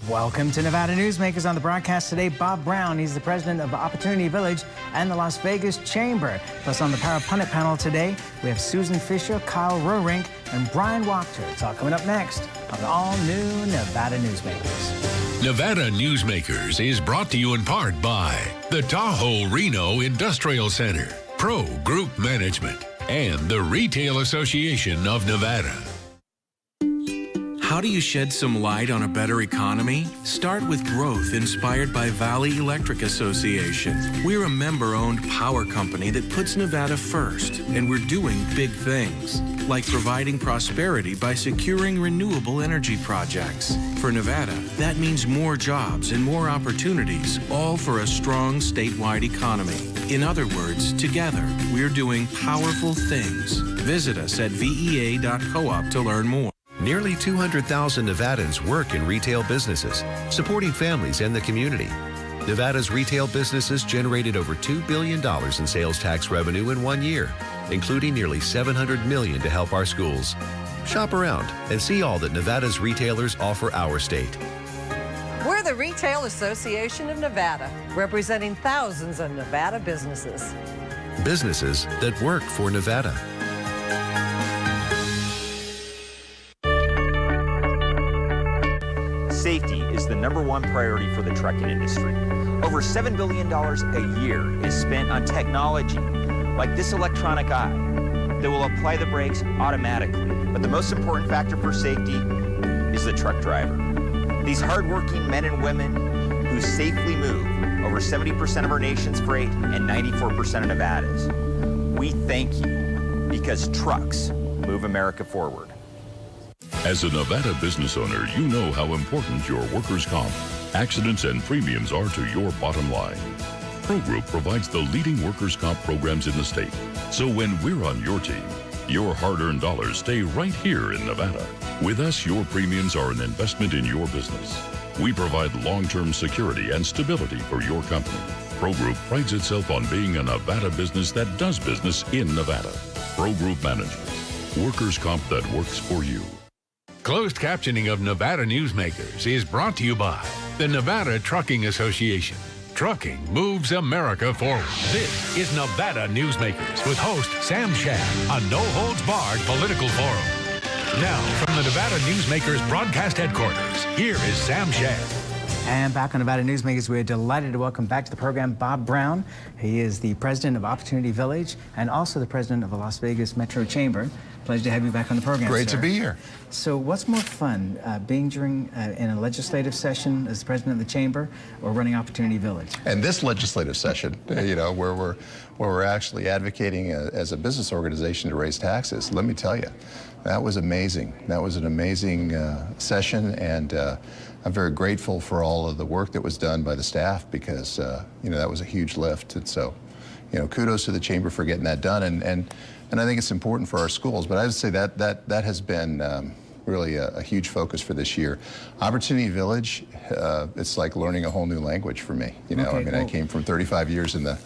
Welcome to Nevada Newsmakers. On the broadcast today, Bob Brown. He's the president of Opportunity Village and the Las Vegas Chamber. Plus, on the Power Pundit panel today, we have Susan Fisher, Kyle Rorink, and Brian Wachter. It's all coming up next on the all-new Nevada Newsmakers. Nevada Newsmakers is brought to you in part by the Tahoe Reno Industrial Center, Pro Group Management, and the Retail Association of Nevada. How do you shed some light on a better economy? Start with growth inspired by Valley Electric Association. We're a member-owned power company that puts Nevada first, and we're doing big things, like providing prosperity by securing renewable energy projects. For Nevada, that means more jobs and more opportunities, all for a strong statewide economy. In other words, together, we're doing powerful things. Visit us at vea.coop to learn more. Nearly 200,000 Nevadans work in retail businesses, supporting families and the community. Nevada's retail businesses generated over $2 billion in sales tax revenue in 1 year, including nearly $700 million to help our schools. Shop around and see all that Nevada's retailers offer our state. We're the Retail Association of Nevada, representing thousands of Nevada businesses. Businesses that work for Nevada. Safety is the #1 priority for the trucking industry. Over $7 billion a year is spent on technology like this electronic eye that will apply the brakes automatically. But the most important factor for safety is the truck driver. These hardworking men and women who safely move over 70% of our nation's freight and 94% of Nevada's. We thank you because trucks move America forward. As a Nevada business owner, you know how important your workers' comp, accidents, and premiums are to your bottom line. Pro Group provides the leading workers' comp programs in the state. So when we're on your team, your hard-earned dollars stay right here in Nevada. With us, your premiums are an investment in your business. We provide long-term security and stability for your company. Pro Group prides itself on being a Nevada business that does business in Nevada. Pro Group Management. Workers' comp that works for you. Closed captioning of Nevada Newsmakers is brought to you by the Nevada Trucking Association. Trucking moves America forward. This is Nevada Newsmakers with host Sam Shad, a no-holds-barred political forum. Now, from the Nevada Newsmakers broadcast headquarters, here is Sam Shad. And back on Nevada Newsmakers, we're delighted to welcome back to the program Bob Brown. He is the president of Opportunity Village and also the president of the Las Vegas Metro Chamber. Pleasure to have you back on the program, Great sir. to be here. So what's more fun, being in a legislative session as the president of the chamber or running Opportunity Village? And this legislative session, you know, where we're actually advocating as a business organization to raise taxes, let me tell you, that was amazing. That was an amazing session, and I'm very grateful for all of the work that was done by the staff because, you know, that was a huge lift. And so, you know, kudos to the chamber for getting that done. And I think it's important for our schools, but I would say that has been really a huge focus for this year. Opportunity Village, it's like learning a whole new language for me. You know, Okay, I mean, I came from 35 years in the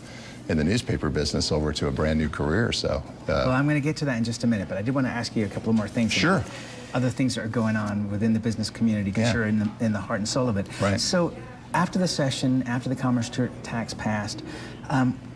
newspaper business over to a brand new career. So, well, I'm going to get to that in just a minute, but I did want to ask you a couple of more things. Sure. Other things that are going on within the business community, because you're in the heart and soul of it. Right. So, after the session, after the commerce tax passed,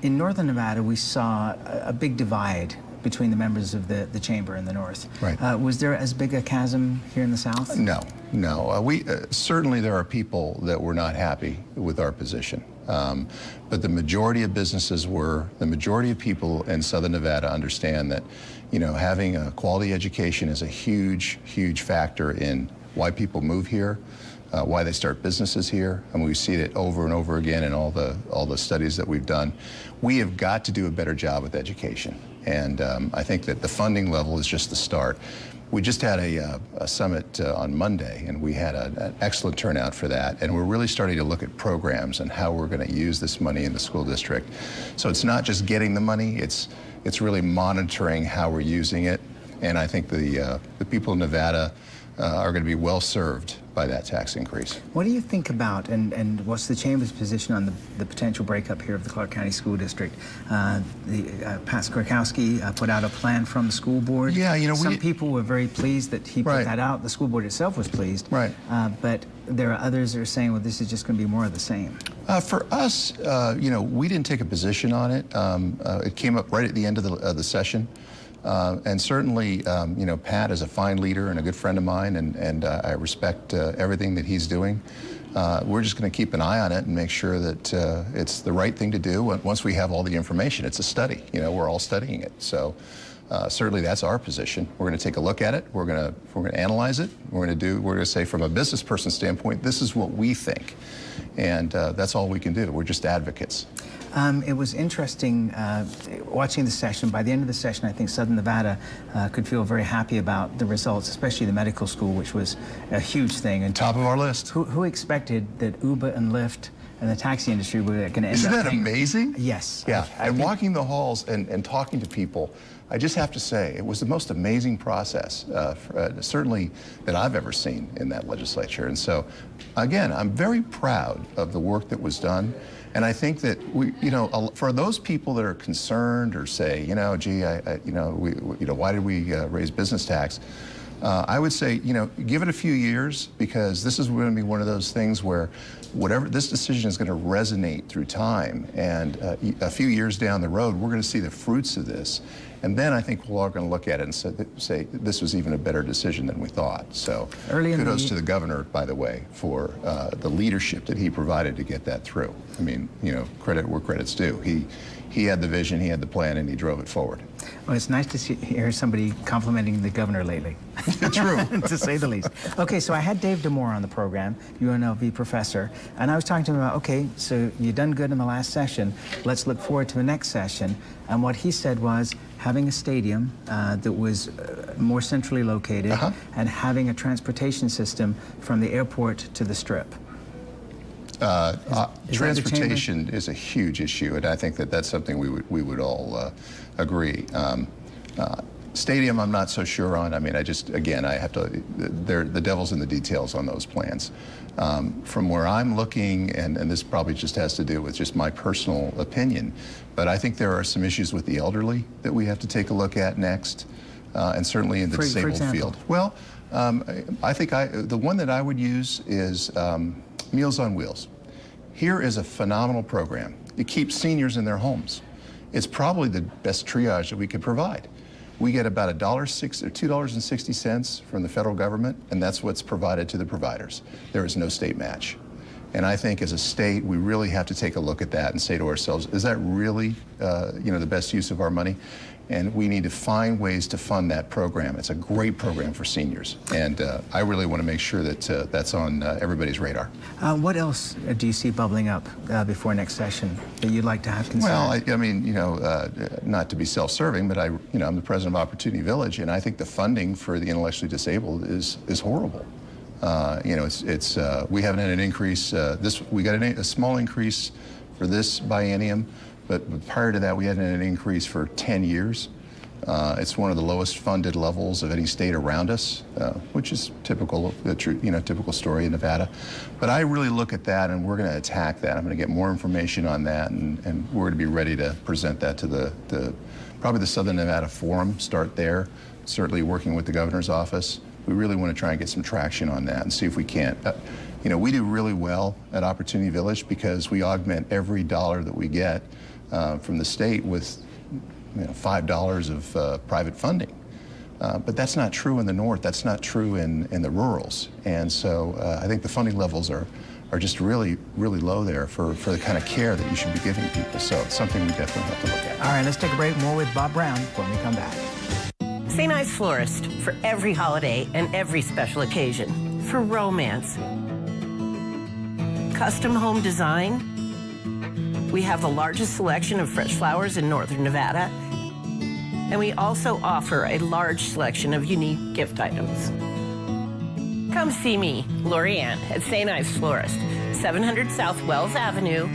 in northern Nevada, we saw a big divide between the members of the chamber in the north. Right. Was there as big a chasm here in the south? No. We certainly there are people that were not happy with our position, but the majority of businesses were. The majority of people in southern Nevada understand that, you know, having a quality education is a huge, huge factor in why people move here, why they start businesses here. I mean, we see it over and over again in all the studies that we've done. We have got to do a better job with education. And I think that the funding level is just the start. We just had a summit on Monday, and we had an excellent turnout for that. And we're really starting to look at programs and how we're going to use this money in the school district. So it's not just getting the money, it's really monitoring how we're using it. And I think the people in Nevada are going to be well served by that tax increase. What do you think about, and what's the Chamber's position on the potential breakup here of the Clark County School District? Pat Skrzykowski put out a plan from the school board. Yeah, you know, some people were very pleased that he put that out. The school board itself was pleased. Right. But there are others that are saying, well, this is just going to be more of the same. For us, you know, we didn't take a position on it. It came up right at the end of the session. And certainly, you know, Pat is a fine leader and a good friend of mine, and I respect everything that he's doing. We're just going to keep an eye on it and make sure that it's the right thing to do once we have all the information. It's a study, you know, we're all studying it. So certainly that's our position. We're going to take a look at it. We're going to analyze it. We're going to say from a business person standpoint, this is what we think. And that's all we can do. We're just advocates. It was interesting watching the session. By the end of the session, I think Southern Nevada could feel very happy about the results, especially the medical school, which was a huge thing. And top of our list. Who expected that Uber and Lyft and the taxi industry were going to end up... Isn't that amazing? Yes. Yeah, and walking the halls and talking to people, I just have to say, it was the most amazing process, certainly that I've ever seen in that legislature. And so, again, I'm very proud of the work that was done. And I think that you know, for those people that are concerned or say, you know, gee, why did we raise business tax? I would say, you know, give it a few years, because this is going to be one of those things where whatever this decision is going to resonate through time, and a few years down the road, we're going to see the fruits of this. And then I think we're all going to look at it and say this was even a better decision than we thought. So kudos to the governor, by the way, for the leadership that he provided to get that through. I mean, you know, credit where credit's due. He had the vision, he had the plan, and he drove it forward. Well, it's nice to hear somebody complimenting the governor lately. True. To say the least. Okay, so I had Dave Damore on the program, UNLV professor, and I was talking to him about, okay, so you've done good in the last session. Let's look forward to the next session. And what he said was having a stadium that was more centrally located and having a transportation system from the airport to the Strip. Transportation is a huge issue, and I think that that's something we would all agree. Stadium, I'm not so sure on. I mean, I have to. The devil's in the details on those plans. From where I'm looking, and this probably just has to do with just my personal opinion, but I think there are some issues with the elderly that we have to take a look at next, and certainly in the disabled field. Well, I think the one that I would use is Meals on Wheels. Here is a phenomenal program. It keeps seniors in their homes. It's probably the best triage that we could provide. We get about $2.60 from the federal government, and that's what's provided to the providers. There is no state match. And I think as a state, we really have to take a look at that and say to ourselves, is that really you know, the best use of our money? And we need to find ways to fund that program. It's a great program for seniors, and I really want to make sure that that's on everybody's radar. What else do you see bubbling up before next session that you'd like to have considered? Well, I mean, you know, not to be self-serving, but I'm the president of Opportunity Village, and I think the funding for the intellectually disabled is horrible. You know, we haven't had an increase. We got a small increase for this biennium. But prior to that, we hadn't had an increase for 10 years. It's one of the lowest funded levels of any state around us, which is typical, typical story in Nevada. But I really look at that, and we're going to attack that. I'm going to get more information on that, and we're going to be ready to present that to probably the Southern Nevada Forum. Start there. Certainly working with the governor's office. We really want to try and get some traction on that and see if we can't. You know, we do really well at Opportunity Village because we augment every dollar that we get from the state with $5 of private funding. But that's not true in the north. That's not true in the rurals. And so I think the funding levels are just really, really low there for the kind of care that you should be giving people. So it's something we definitely have to look at. All right, let's take a break. More with Bob Brown when we come back. St. Ives Florist for every holiday and every special occasion. For romance. Custom home design. We have the largest selection of fresh flowers in northern Nevada. And we also offer a large selection of unique gift items. Come see me, Lori Ann, at St. Ives Florist, 700 South Wells Avenue,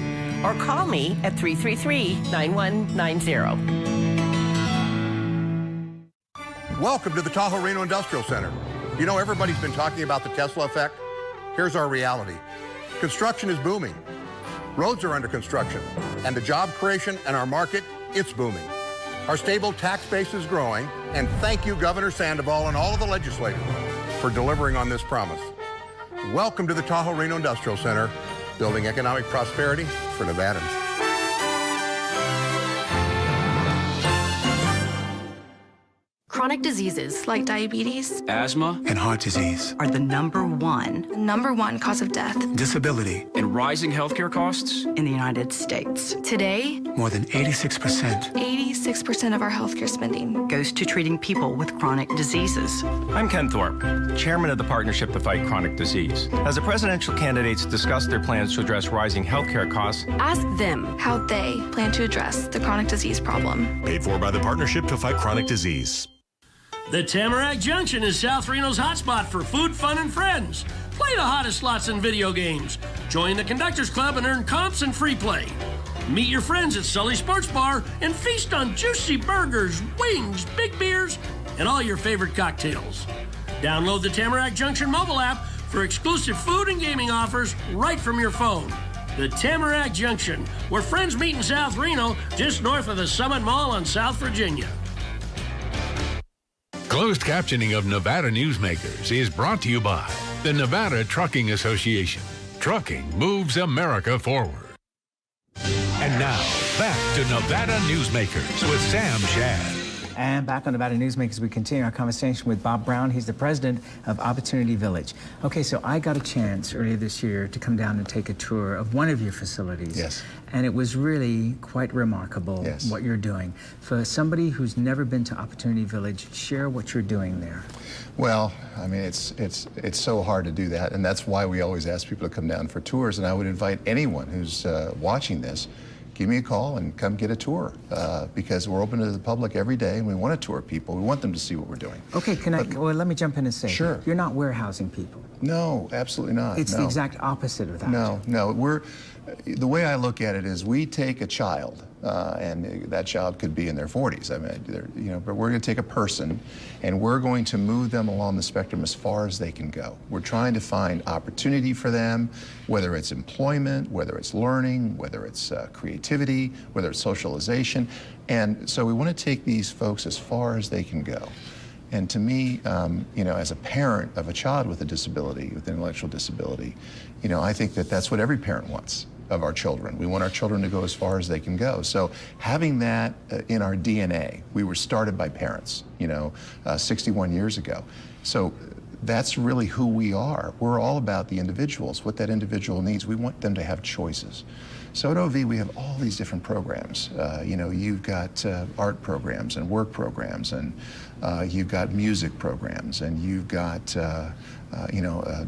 or call me at 333-9190. Welcome to the Tahoe Reno Industrial Center. You know, everybody's been talking about the Tesla effect. Here's our reality. Construction is booming. Roads are under construction, and the job creation and our market, it's booming. Our stable tax base is growing, and thank you, Governor Sandoval and all of the legislators for delivering on this promise. Welcome to the Tahoe Reno Industrial Center, building economic prosperity for Nevadans. Chronic diseases like diabetes, asthma, and heart disease are the number one cause of death, disability, and rising healthcare costs in the United States. Today, more than 86% of our healthcare spending goes to treating people with chronic diseases. I'm Ken Thorpe, chairman of the Partnership to Fight Chronic Disease. As the presidential candidates discuss their plans to address rising healthcare costs, ask them how they plan to address the chronic disease problem. Paid for by the Partnership to Fight Chronic Disease. The Tamarack Junction is South Reno's hotspot for food, fun, and friends. Play the hottest slots and video games. Join the Conductors Club and earn comps and free play. Meet your friends at Sully Sports Bar and feast on juicy burgers, wings, big beers, and all your favorite cocktails. Download the Tamarack Junction mobile app for exclusive food and gaming offers right from your phone. The Tamarack Junction, where friends meet in South Reno, just north of the Summit Mall on South Virginia. Closed captioning of Nevada Newsmakers is brought to you by the Nevada Trucking Association. Trucking moves America forward. And now, back to Nevada Newsmakers with Sam Shad. And back on Nevada Newsmakers, we continue our conversation with Bob Brown. He's the president of Opportunity Village. Okay, so I got a chance earlier this year to come down and take a tour of one of your facilities. Yes. And it was really quite remarkable what you're doing. For somebody who's never been to Opportunity Village, share what you're doing there. Well, I mean, it's so hard to do that, and that's why we always ask people to come down for tours. And I would invite anyone who's watching this, give me a call and come get a tour, because we're open to the public every day, and we want to tour people. We want them to see what we're doing. Okay, well, let me jump in and say, sure, you're not warehousing people. No, absolutely not. It's the exact opposite of that. No, the way I look at it is we take a child, and that child could be in their 40s. I mean, but we're going to take a person, and we're going to move them along the spectrum as far as they can go. We're trying to find opportunity for them, whether it's employment, whether it's learning, whether it's creativity, whether it's socialization. And so we want to take these folks as far as they can go. And to me, as a parent of a child with a disability, with an intellectual disability, I think that that's what every parent wants of our children. We want our children to go as far as they can go. So having that in our DNA, we were started by parents, 61 years ago. So that's really who we are. We're all about the individuals, what that individual needs. We want them to have choices. So at OV, we have all these different programs. You've got art programs and work programs, and you've got music programs, and you've got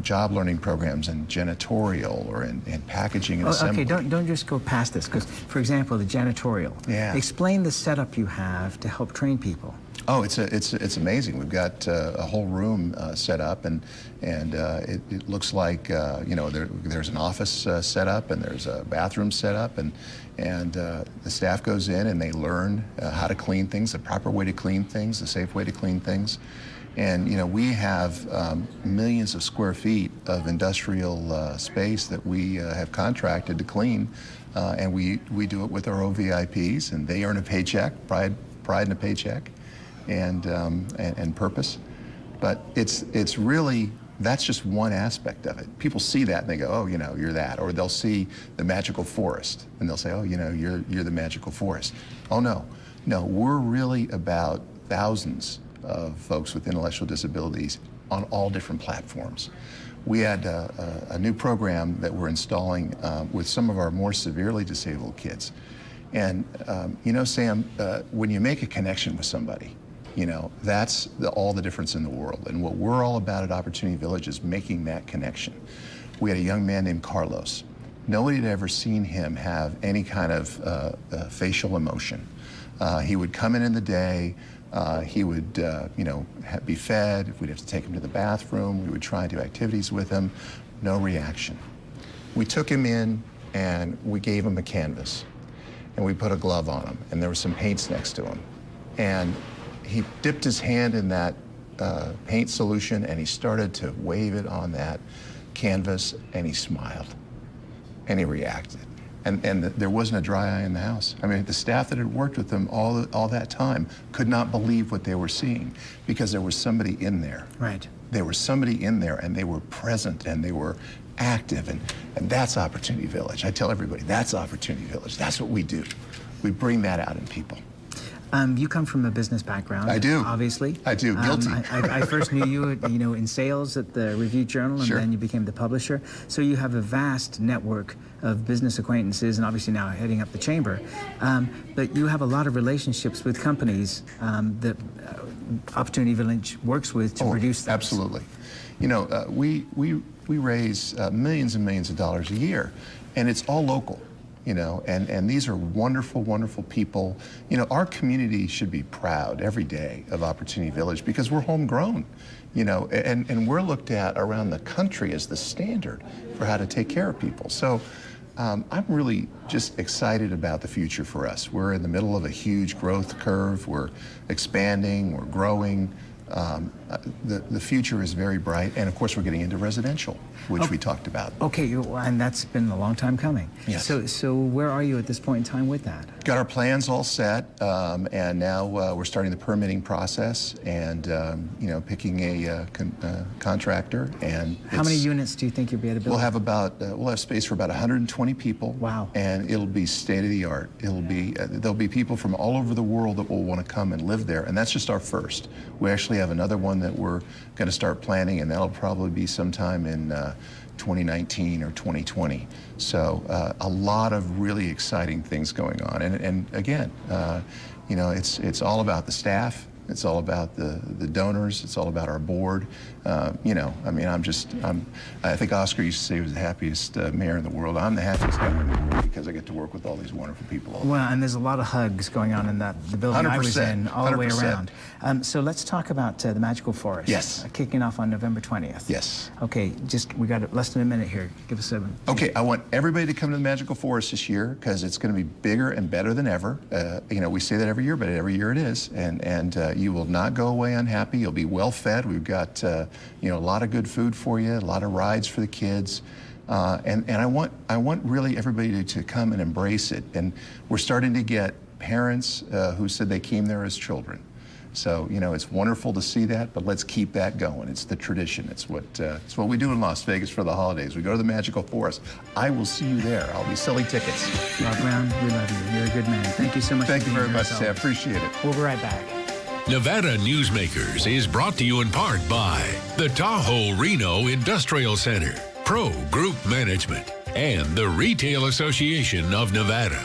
job learning programs and janitorial or in packaging and assembly. Okay, don't just go past this, because, for example, the janitorial. Yeah. Explain the setup you have to help train people. Oh, it's amazing. We've got a whole room set up, and it looks like there's an office set up, and there's a bathroom set up, and the staff goes in and they learn how to clean things, the proper way to clean things, the safe way to clean things. And we have millions of square feet of industrial space that we have contracted to clean, and we do it with our OVIPs, and they earn a paycheck, pride in a paycheck, and purpose. But it's really, that's just one aspect of it. People see that and they go, oh, you're that. Or they'll see the magical forest and they'll say, oh, you're the magical forest. Oh, no, we're really about thousands of folks with intellectual disabilities on all different platforms. We had a new program that we're installing with some of our more severely disabled kids. And, Sam, when you make a connection with somebody, that's all the difference in the world. And what we're all about at Opportunity Village is making that connection. We had a young man named Carlos. Nobody had ever seen him have any kind of facial emotion. He would come in the day, he would, be fed. We'd have to take him to the bathroom. We would try and do activities with him. No reaction. We took him in and we gave him a canvas. And we put a glove on him, and there were some paints next to him. And he dipped his hand in that paint solution, and he started to wave it on that canvas, and he smiled, and he reacted. And there wasn't a dry eye in the house. I mean, the staff that had worked with them all that time could not believe what they were seeing, because there was somebody in there. Right. There was somebody in there, and they were present, and they were active, and that's Opportunity Village. I tell everybody, that's Opportunity Village. That's what we do. We bring that out in people. You come from a business background. I do. Obviously. I do. Guilty. I first knew you, in sales at the Review Journal, and Sure. then you became the publisher. So you have a vast network of business acquaintances, and obviously now heading up the chamber. But you have a lot of relationships with companies that Opportunity Village works with to produce things. Absolutely. We raise millions and millions of dollars a year, and it's all local. And these are wonderful, wonderful people. Our community should be proud every day of Opportunity Village, because we're homegrown, and we're looked at around the country as the standard for how to take care of people. So I'm really just excited about the future for us. We're in the middle of a huge growth curve. We're expanding, we're growing. The future is very bright, and of course we're getting into residential, which we talked about. Okay, and that's been a long time coming. Yes. So where are you at this point in time with that? Got our plans all set, and now we're starting the permitting process, and picking a contractor. And how many units do you think you'll be able to build? We'll have space for about 120 people. Wow. And it'll be state of the art. There'll be people from all over the world that will want to come and live there, and that's just our first. We actually have another one that we're going to start planning, and that'll probably be sometime in 2019 or 2020. So a lot of really exciting things going on. And again, it's all about the staff. It's all about the donors. It's all about our board. I think Oscar used to say he was the happiest mayor in the world. I'm the happiest guy in the world because I get to work with all these wonderful people. Well, and there's a lot of hugs going on in the building 100%, I was in all the way 100%. around. So let's talk about the Magical Forest. Yes. Kicking off on November 20th. Yes. Okay, we got less than a minute here. Give us a... Okay, I want everybody to come to the Magical Forest this year, because it's going to be bigger and better than ever. We say that every year, but every year it is. And you will not go away unhappy. You'll be well fed. We've got a lot of good food for you, a lot of rides for the kids. And I want really everybody to come and embrace it. And we're starting to get parents who said they came there as children. So, it's wonderful to see that, but let's keep that going. It's the tradition. It's what we do in Las Vegas for the holidays. We go to the Magical Forest. I will see you there. I'll be selling tickets. Bob Brown, we love you. You're a good man. Thank you so much. Thank you very much, Sam. Appreciate it. We'll be right back. Nevada Newsmakers is brought to you in part by the Tahoe Reno Industrial Center, Pro Group Management, and the Retail Association of Nevada.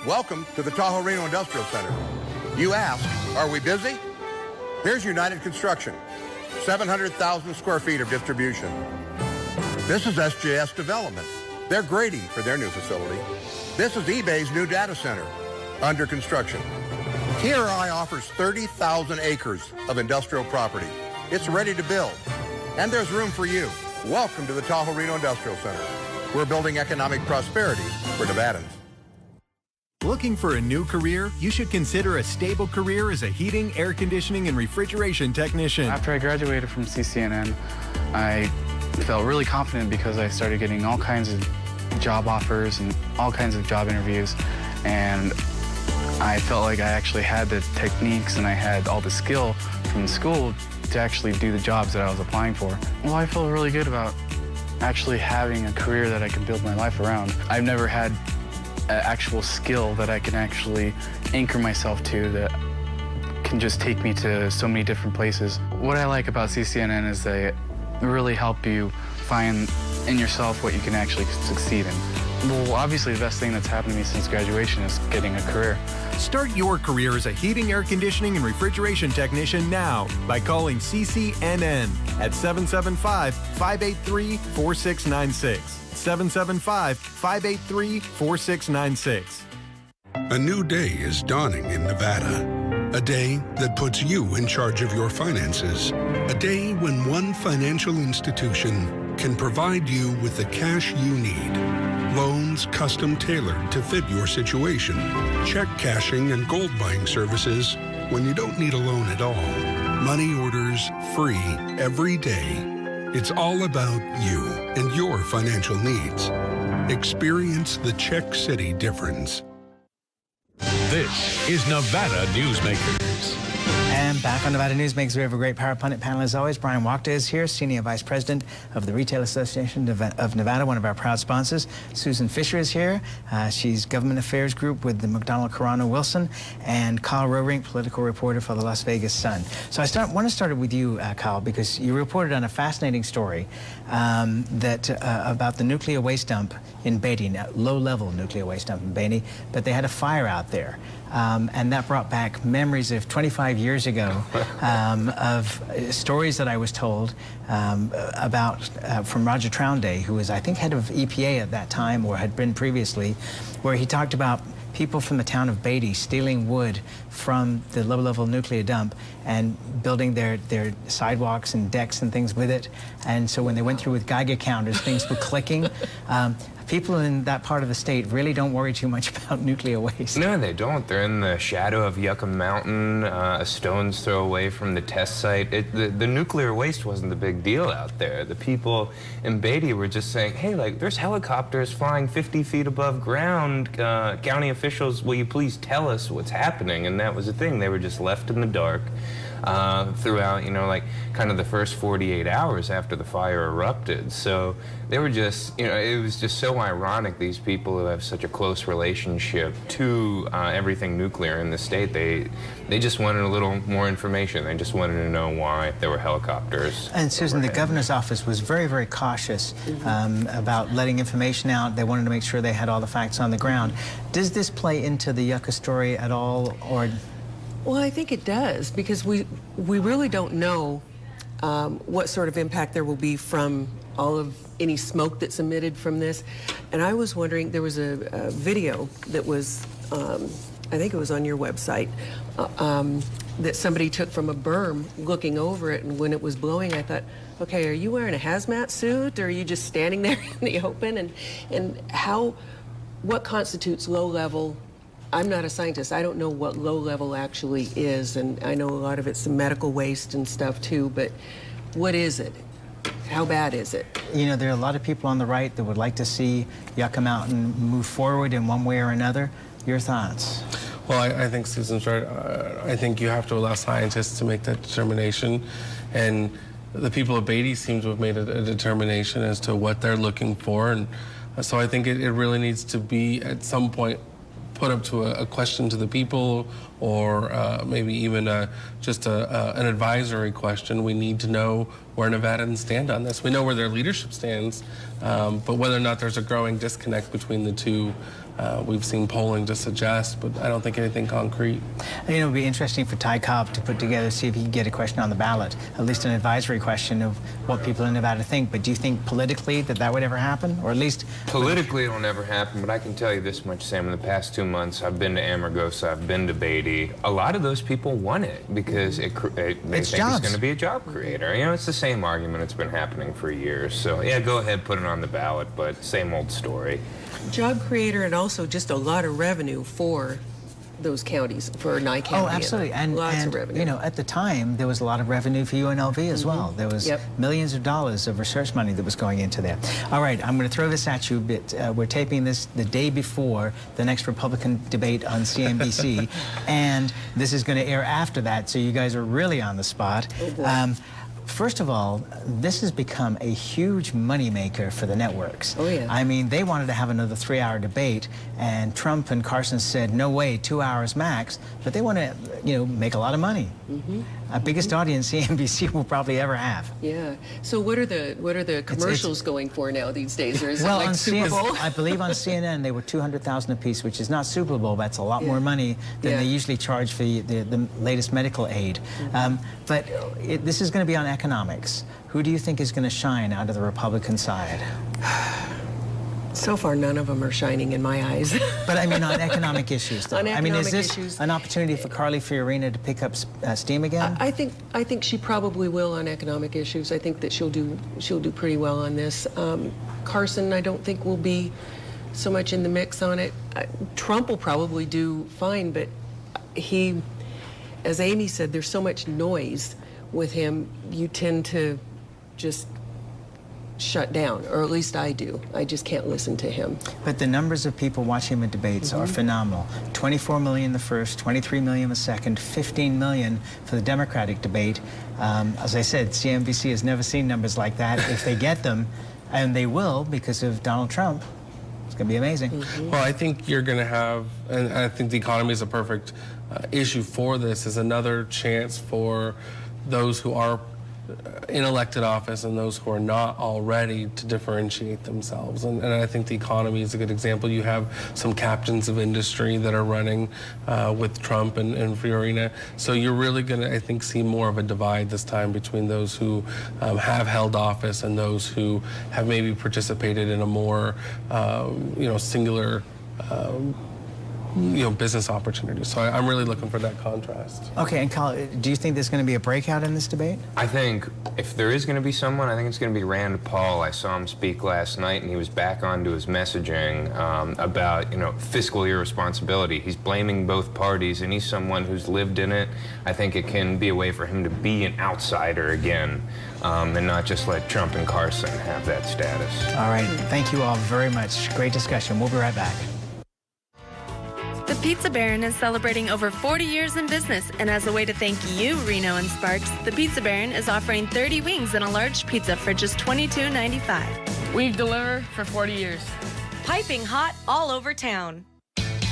Welcome to the Tahoe Reno Industrial Center. You ask, are we busy? Here's United Construction, 700,000 square feet of distribution. This is SJS Development. They're grading for their new facility. This is eBay's new data center, under construction. TRI offers 30,000 acres of industrial property. It's ready to build, and there's room for you. Welcome to the Tahoe Reno Industrial Center. We're building economic prosperity for Nevadans. Looking for a new career? You should consider a stable career as a heating, air conditioning, and refrigeration technician. After I graduated from CCNN, I felt really confident because I started getting all kinds of job offers and all kinds of job interviews, and I felt like I actually had the techniques and I had all the skill from school to actually do the jobs that I was applying for. Well, I feel really good about actually having a career that I can build my life around. I've never had an actual skill that I can actually anchor myself to that can just take me to so many different places. What I like about CCNN is they really help you find in yourself what you can actually succeed in. Well, obviously the best thing that's happened to me since graduation is getting a career. Start your career as a heating, air conditioning, and refrigeration technician now by calling CCNN at 775-583-4696. 775-583-4696. A new day is dawning in Nevada. A day that puts you in charge of your finances. A day when one financial institution can provide you with the cash you need. Loans custom tailored to fit your situation. Check cashing and gold buying services when you don't need a loan at all. Money orders free every day. It's all about you and your financial needs. Experience the Czech City difference. This is Nevada Newsmakers. And back on Nevada Newsmakers, we have a great Power Pundit panel as always. Brian Wachter is here, Senior Vice President of the Retail Association of Nevada, one of our proud sponsors. Susan Fisher is here. She's Government Affairs Group with the McDonald Carano Wilson, and Kyle Rowrink, political reporter for the Las Vegas Sun. So I want to start with you, Kyle, because you reported on a fascinating story about the nuclear waste dump in Beatty, low-level nuclear waste dump in Beatty, but they had a fire out there. And that brought back memories of 25 years ago of stories that I was told about from Roger Trounday, who was, I think, head of EPA at that time, or had been previously, where he talked about people from the town of Beatty stealing wood from the low-level nuclear dump and building their sidewalks and decks and things with it. And so when they went through with Geiger counters, things were clicking. People in that part of the state really don't worry too much about nuclear waste. No, they don't. They're in the shadow of Yucca Mountain, a stone's throw away from the test site. The nuclear waste wasn't the big deal out there. The people in Beatty were just saying, hey, like, there's helicopters flying 50 feet above ground. County officials, will you please tell us what's happening? And that was the thing. They were just left in the dark throughout, you know, like, kind of the first 48 hours after the fire erupted. So they were just, you know, it was just so ironic, these people who have such a close relationship to everything nuclear in the state, they just wanted a little more information. They just wanted to know why there were helicopters. And Susan, the governor's office was very, very cautious about letting information out. They wanted to make sure they had all the facts on the ground. Does this play into the Yucca story at all, or? Well, I think it does, because we really don't know what sort of impact there will be from all of any smoke that's emitted from this. And I was wondering, there was a video that was, I think it was on your website, that somebody took from a berm looking over it, and when it was blowing, I thought, okay, are you wearing a hazmat suit, or are you just standing there in the open? And what constitutes low level? I'm not a scientist. I don't know what low level actually is, and I know a lot of it's some medical waste and stuff too, but what is it? How bad is it? You know, there are a lot of people on the right that would like to see Yucca Mountain move forward in one way or another. Your thoughts? Well, I think Susan's right. I think you have to allow scientists to make that determination, and the people of Beatty seem to have made a determination as to what they're looking for, and so I think it really needs to be at some point put up to a question to the people, or maybe even just an advisory question. We need to know where Nevadans stand on this. We know where their leadership stands, but whether or not there's a growing disconnect between the two, we've seen polling to suggest, but I don't think anything concrete. You know, it would be interesting for Ty Cobb to put together, see if he can get a question on the ballot, at least an advisory question of what people in Nevada think. But do you think politically that would ever happen? Or at least... Politically, it'll never happen, but I can tell you this much, Sam. In the past 2 months, I've been to Amargosa, I've been to Beatty. A lot of those people want it because they think it's going to be a job creator. You know, it's the same argument that's been happening for years. So, yeah, go ahead, put it on the ballot, but same old story. Job creator, and also just a lot of revenue for those counties, for Nye County. Oh, absolutely. And lots of revenue. You know, at the time, there was a lot of revenue for UNLV as well. There was millions of dollars of research money that was going into there. All right, I'm going to throw this at you a bit. We're taping this the day before the next Republican debate on CNBC, and this is going to air after that, so you guys are really on the spot. Oh, first of all, this has become a huge moneymaker for the networks. Oh, yeah. I mean, they wanted to have another 3-hour debate, and Trump and Carson said, no way, 2 hours max, but they want to, you know, make a lot of money. Biggest audience CNBC will probably ever have. Yeah. So what are the commercials going for now these days? Or is it like on Super Bowl? I believe on CNN they were $200,000 a piece, which is not Super Bowl. That's a lot more money than they usually charge for the latest medical aid. But this is going to be on economics. Who do you think is going to shine out of the Republican side? So far, none of them are shining in my eyes. But I mean, on economic issues, though. On economic I mean, is this issues, an opportunity for Carly Fiorina to pick up steam again? I think she probably will on economic issues. I think that she'll do pretty well on this. Carson, I don't think will be so much in the mix on it. Trump will probably do fine, but he, as Amy said, there's so much noise with him. You tend to just shut down, or at least I do. I just can't listen to him. But the numbers of people watching the debates are phenomenal. 24 million the first, 23 million the second, 15 million for the Democratic debate. As I said, CNBC has never seen numbers like that. If they get them, and they will because of Donald Trump, it's going to be amazing. Well, I think you're going to have, and I think the economy is a perfect issue for this, is another chance for those who are in elected office and those who are not already to differentiate themselves. And I think the economy is a good example. You have some captains of industry that are running with Trump and Fiorina. So you're really going to, I think, see more of a divide this time between those who have held office and those who have maybe participated in a more, singular business opportunities. So I'm really looking for that contrast. Okay, and Kyle, do you think there's going to be a breakout in this debate? I think if there is going to be someone, I think it's going to be Rand Paul. I saw him speak last night, and he was back onto his messaging about, fiscal irresponsibility. He's blaming both parties, and he's someone who's lived in it. I think it can be a way for him to be an outsider again, and not just let Trump and Carson have that status. All right, thank you all very much. Great discussion. We'll be right back. The Pizza Baron is celebrating over 40 years in business, and as a way to thank you, Reno and Sparks, the Pizza Baron is offering 30 wings and a large pizza for just $22.95. We've delivered for 40 years. Piping hot all over town.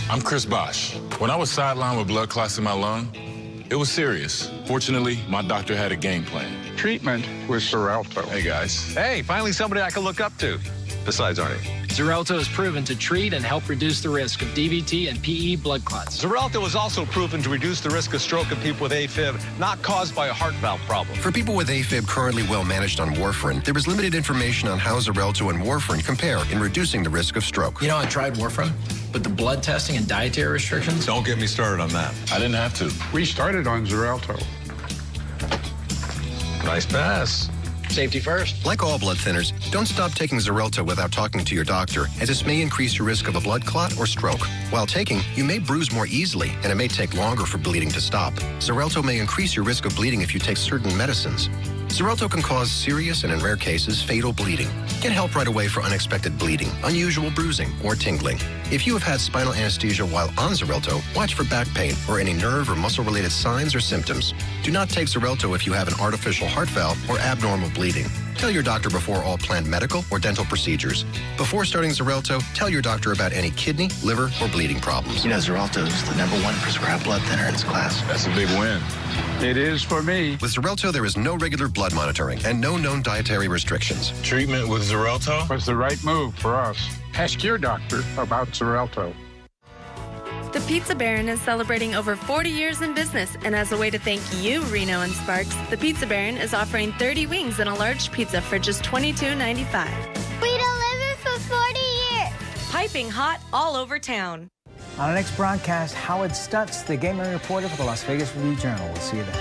I'm Chris Bosch. When I was sidelined with blood clots in my lung, it was serious. Fortunately, my doctor had a game plan. Treatment with Xarelto. Hey, guys. Hey, finally somebody I can look up to. Besides Arnie. Xarelto is proven to treat and help reduce the risk of DVT and PE blood clots. Xarelto is also proven to reduce the risk of stroke in people with AFib, not caused by a heart valve problem. For people with AFib currently well managed on warfarin, there is limited information on how Xarelto and warfarin compare in reducing the risk of stroke. I tried warfarin, but the blood testing and dietary restrictions... Don't get me started on that. I didn't have to. We started on Xarelto. Nice pass. Safety first. Like all blood thinners, don't stop taking Xarelto without talking to your doctor, as this may increase your risk of a blood clot or stroke. While taking, you may bruise more easily, and it may take longer for bleeding to stop. Xarelto may increase your risk of bleeding if you take certain medicines. Xarelto can cause serious and, in rare cases, fatal bleeding. Get help right away for unexpected bleeding, unusual bruising, or tingling. If you have had spinal anesthesia while on Xarelto, watch for back pain or any nerve or muscle-related signs or symptoms. Do not take Xarelto if you have an artificial heart valve or abnormal bleeding. Tell your doctor before all planned medical or dental procedures. Before starting Xarelto, tell your doctor about any kidney, liver, or bleeding problems. Xarelto is the #1 prescribed blood thinner in its class. That's a big win. It is for me. With Xarelto, there is no regular blood monitoring and no known dietary restrictions. Treatment with Xarelto Was the right move for us. Ask your doctor about Xarelto. The Pizza Baron is celebrating over 40 years in business, and as a way to thank you, Reno and Sparks, the Pizza Baron is offering 30 wings and a large pizza for just $22.95. We delivered for 40 years. Piping hot all over town. On our next broadcast, Howard Stutz, the gaming reporter for the Las Vegas Review-Journal. We'll see you then.